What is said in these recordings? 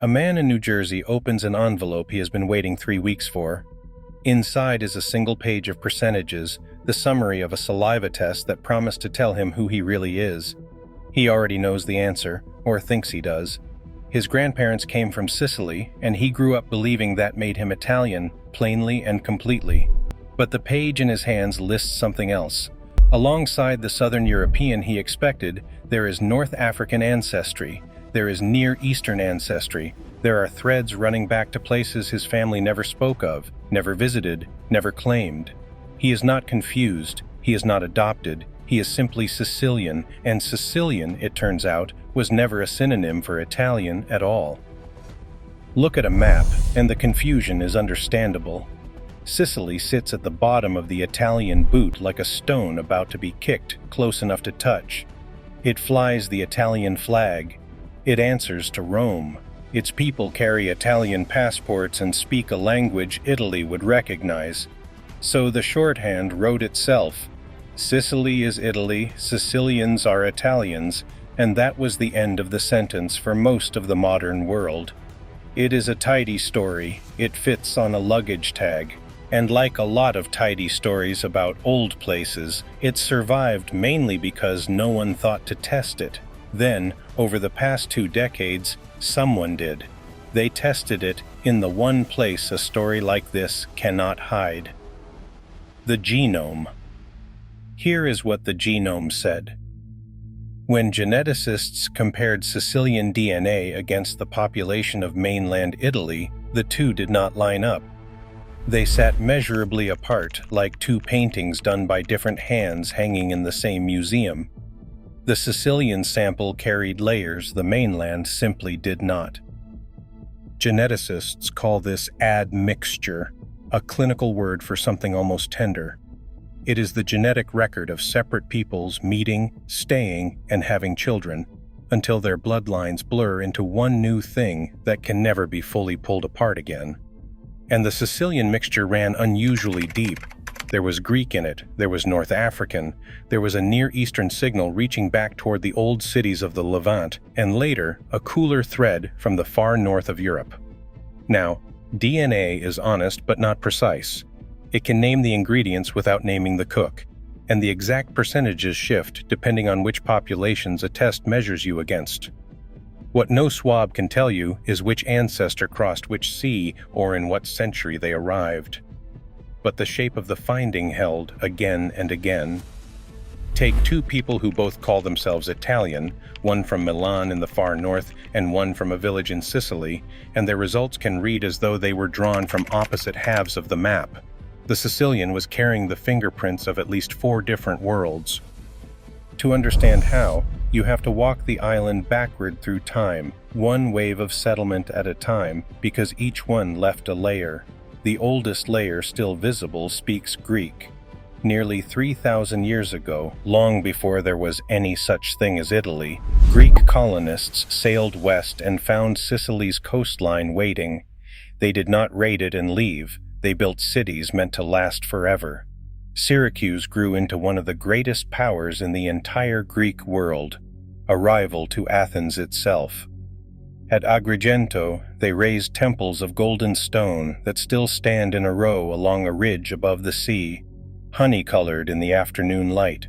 A man in New Jersey opens an envelope he has been waiting 3 weeks for. Inside is a single page of percentages, the summary of a saliva test that promised to tell him who he really is. He already knows the answer, or thinks he does. His grandparents came from Sicily, and he grew up believing that made him Italian, plainly and completely. But the page in his hands lists something else. Alongside the Southern European he expected, there is North African ancestry, there is Near Eastern ancestry, there are threads running back to places his family never spoke of, never visited, never claimed. He is not confused, he is not adopted, he is simply Sicilian, and Sicilian, it turns out, was never a synonym for Italian at all. Look at a map, and the confusion is understandable. Sicily sits at the bottom of the Italian boot like a stone about to be kicked close enough to touch. It flies the Italian flag. It answers to Rome. Its people carry Italian passports and speak a language Italy would recognize. So the shorthand wrote itself. Sicily is Italy, Sicilians are Italians, and that was the end of the sentence for most of the modern world. It is a tidy story. It fits on a luggage tag. And like a lot of tidy stories about old places, it survived mainly because no one thought to test it. Then, over the past 2 decades, someone did. They tested it in the one place a story like this cannot hide. The genome. Here is what the genome said. When geneticists compared Sicilian DNA against the population of mainland Italy, the two did not line up. They sat measurably apart, like 2 paintings done by different hands hanging in the same museum. The Sicilian sample carried layers the mainland simply did not. Geneticists call this admixture, a clinical word for something almost tender. It is the genetic record of separate peoples meeting, staying, and having children, until their bloodlines blur into one new thing that can never be fully pulled apart again. And the Sicilian mixture ran unusually deep. There was Greek in it, there was North African, there was a Near Eastern signal reaching back toward the old cities of the Levant, and later, a cooler thread from the far north of Europe. Now, DNA is honest but not precise. It can name the ingredients without naming the cook, and the exact percentages shift depending on which populations a test measures you against. What no swab can tell you is which ancestor crossed which sea or in what century they arrived. But the shape of the finding held again and again. Take 2 people who both call themselves Italian, one from Milan in the far north and one from a village in Sicily, and their results can read as though they were drawn from opposite halves of the map. The Sicilian was carrying the fingerprints of at least 4 different worlds. To understand how, you have to walk the island backward through time, one wave of settlement at a time, because each one left a layer. The oldest layer still visible speaks Greek. Nearly 3,000 years ago, long before there was any such thing as Italy, Greek colonists sailed west and found Sicily's coastline waiting. They did not raid it and leave. They built cities meant to last forever. Syracuse grew into one of the greatest powers in the entire Greek world, a rival to Athens itself. At Agrigento, they raised temples of golden stone that still stand in a row along a ridge above the sea, honey-colored in the afternoon light.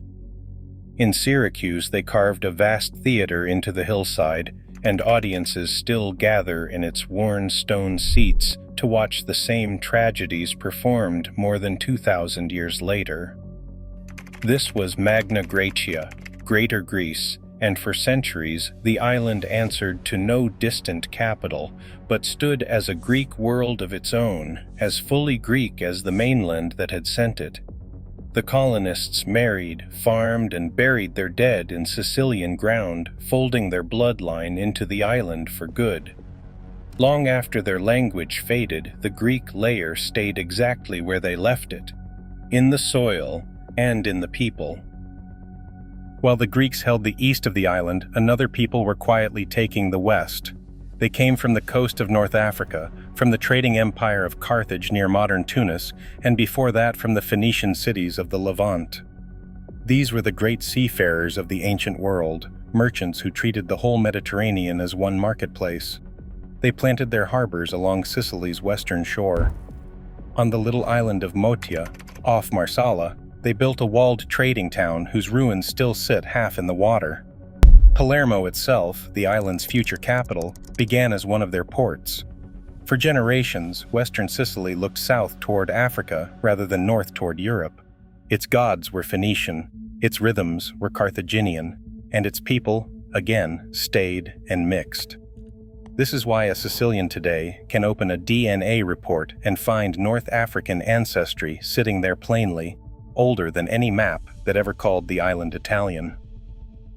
In Syracuse, they carved a vast theater into the hillside, and audiences still gather in its worn stone seats to watch the same tragedies performed more than 2,000 years later. This was Magna Graecia, Greater Greece, and for centuries the island answered to no distant capital, but stood as a Greek world of its own, as fully Greek as the mainland that had sent it. The colonists married, farmed, and buried their dead in Sicilian ground, folding their bloodline into the island for good. Long after their language faded, the Greek layer stayed exactly where they left it, in the soil and in the people. While the Greeks held the east of the island, another people were quietly taking the west. They came from the coast of North Africa, from the trading empire of Carthage near modern Tunis, and before that from the Phoenician cities of the Levant. These were the great seafarers of the ancient world, merchants who treated the whole Mediterranean as one marketplace. They planted their harbors along Sicily's western shore. On the little island of Motya, off Marsala, they built a walled trading town whose ruins still sit half in the water. Palermo itself, the island's future capital, began as one of their ports. For generations, western Sicily looked south toward Africa rather than north toward Europe. Its gods were Phoenician, its rhythms were Carthaginian, and its people, again, stayed and mixed. This is why a Sicilian today can open a DNA report and find North African ancestry sitting there plainly, older than any map that ever called the island Italian.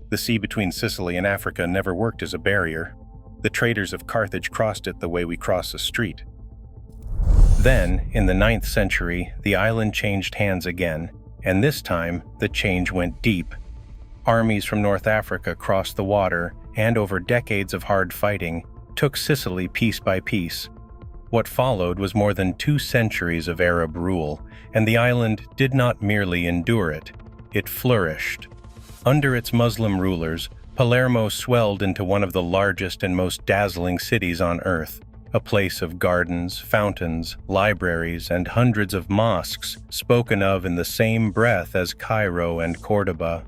The sea between Sicily and Africa never worked as a barrier. The traders of Carthage crossed it the way we cross a street. Then, in the 9th century, the island changed hands again, and this time the change went deep. Armies from North Africa crossed the water, and over decades of hard fighting, took Sicily piece by piece. What followed was more than 2 centuries of Arab rule, and the island did not merely endure it, it flourished. Under its Muslim rulers, Palermo swelled into one of the largest and most dazzling cities on earth, a place of gardens, fountains, libraries, and hundreds of mosques spoken of in the same breath as Cairo and Cordoba.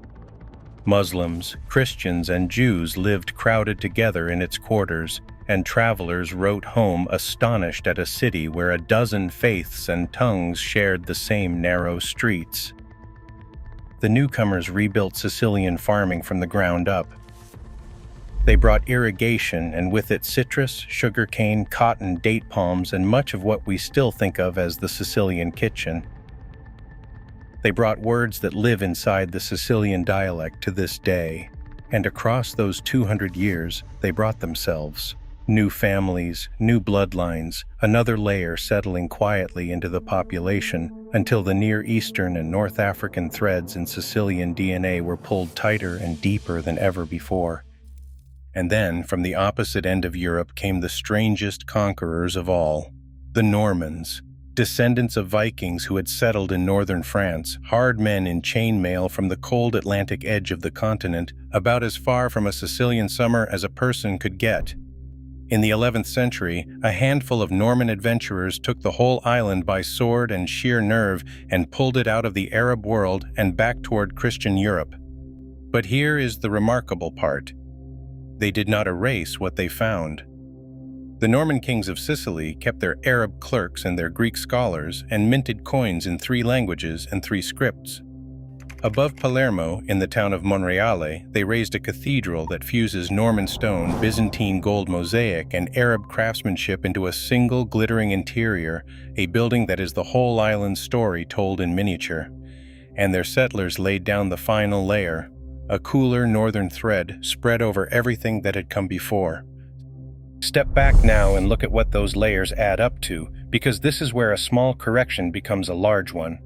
Muslims, Christians, and Jews lived crowded together in its quarters, and travelers wrote home astonished at a city where a dozen faiths and tongues shared the same narrow streets. The newcomers rebuilt Sicilian farming from the ground up. They brought irrigation, and with it citrus, sugarcane, cotton, date palms, and much of what we still think of as the Sicilian kitchen. They brought words that live inside the Sicilian dialect to this day, and across those 200 years, they brought themselves. New families, new bloodlines, another layer settling quietly into the population until the Near Eastern and North African threads in Sicilian DNA were pulled tighter and deeper than ever before. And then, from the opposite end of Europe came the strangest conquerors of all, the Normans, descendants of Vikings who had settled in northern France, hard men in chainmail from the cold Atlantic edge of the continent, about as far from a Sicilian summer as a person could get. In the 11th century, a handful of Norman adventurers took the whole island by sword and sheer nerve and pulled it out of the Arab world and back toward Christian Europe. But here is the remarkable part. They did not erase what they found. The Norman kings of Sicily kept their Arab clerks and their Greek scholars and minted coins in 3 languages and 3 scripts. Above Palermo, in the town of Monreale, they raised a cathedral that fuses Norman stone, Byzantine gold mosaic, and Arab craftsmanship into a single glittering interior, a building that is the whole island's story told in miniature. And their settlers laid down the final layer, a cooler northern thread spread over everything that had come before. Step back now and look at what those layers add up to, because this is where a small correction becomes a large one.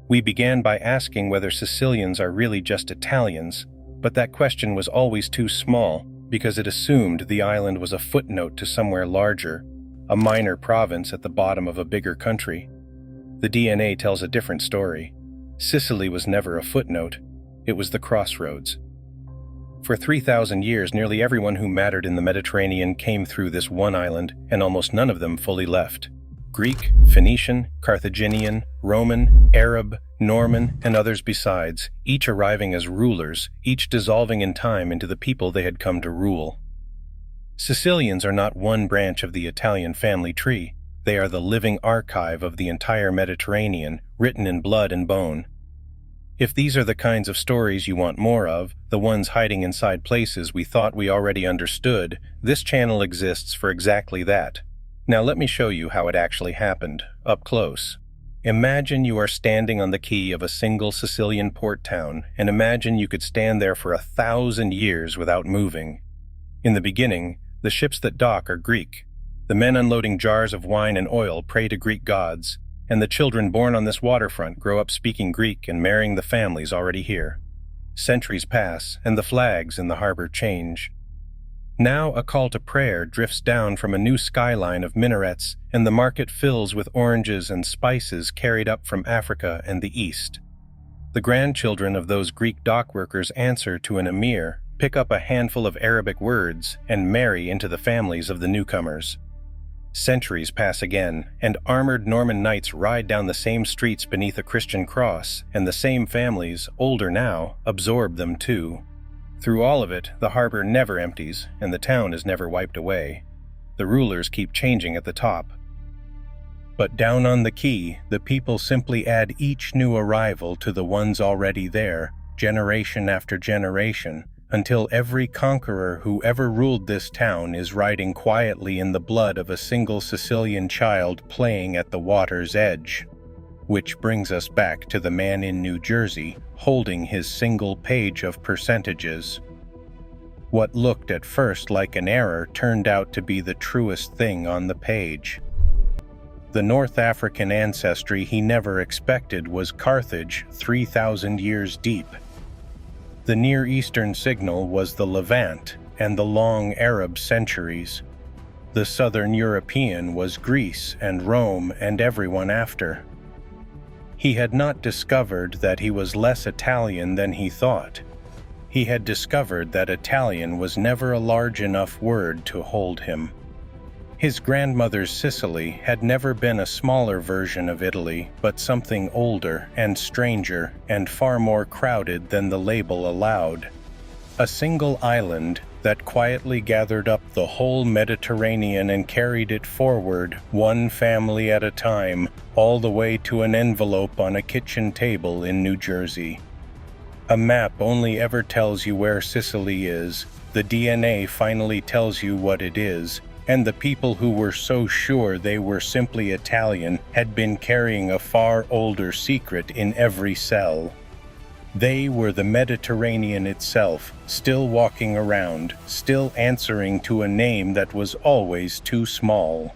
We began by asking whether Sicilians are really just Italians, but that question was always too small because it assumed the island was a footnote to somewhere larger, a minor province at the bottom of a bigger country. The DNA tells a different story. Sicily was never a footnote, it was the crossroads. For 3,000 years, nearly everyone who mattered in the Mediterranean came through this one island, and almost none of them fully left. Greek, Phoenician, Carthaginian, Roman, Arab, Norman, and others besides, each arriving as rulers, each dissolving in time into the people they had come to rule. Sicilians are not one branch of the Italian family tree. They are the living archive of the entire Mediterranean, written in blood and bone. If these are the kinds of stories you want more of, the ones hiding inside places we thought we already understood, this channel exists for exactly that. Now let me show you how it actually happened, up close. Imagine you are standing on the quay of a single Sicilian port town, and imagine you could stand there for 1,000 years without moving. In the beginning, the ships that dock are Greek. The men unloading jars of wine and oil pray to Greek gods, and the children born on this waterfront grow up speaking Greek and marrying the families already here. Centuries pass, and the flags in the harbor change. Now a call to prayer drifts down from a new skyline of minarets, and the market fills with oranges and spices carried up from Africa and the East. The grandchildren of those Greek dock workers answer to an emir, pick up a handful of Arabic words, and marry into the families of the newcomers. Centuries pass again, and armored Norman knights ride down the same streets beneath a Christian cross, and the same families, older now, absorb them too. Through all of it, the harbor never empties, and the town is never wiped away. The rulers keep changing at the top. But down on the quay, the people simply add each new arrival to the ones already there, generation after generation, until every conqueror who ever ruled this town is riding quietly in the blood of a single Sicilian child playing at the water's edge. Which brings us back to the man in New Jersey holding his single page of percentages. What looked at first like an error turned out to be the truest thing on the page. The North African ancestry he never expected was Carthage 3,000 years deep. The Near Eastern signal was the Levant and the long Arab centuries. The Southern European was Greece and Rome and everyone after. He had not discovered that he was less Italian than he thought. He had discovered that Italian was never a large enough word to hold him. His grandmother's Sicily had never been a smaller version of Italy, but something older and stranger and far more crowded than the label allowed. A single island that quietly gathered up the whole Mediterranean and carried it forward, one family at a time, all the way to an envelope on a kitchen table in New Jersey. A map only ever tells you where Sicily is. The DNA finally tells you what it is. And the people who were so sure they were simply Italian had been carrying a far older secret in every cell. They were the Mediterranean itself, still walking around, still answering to a name that was always too small.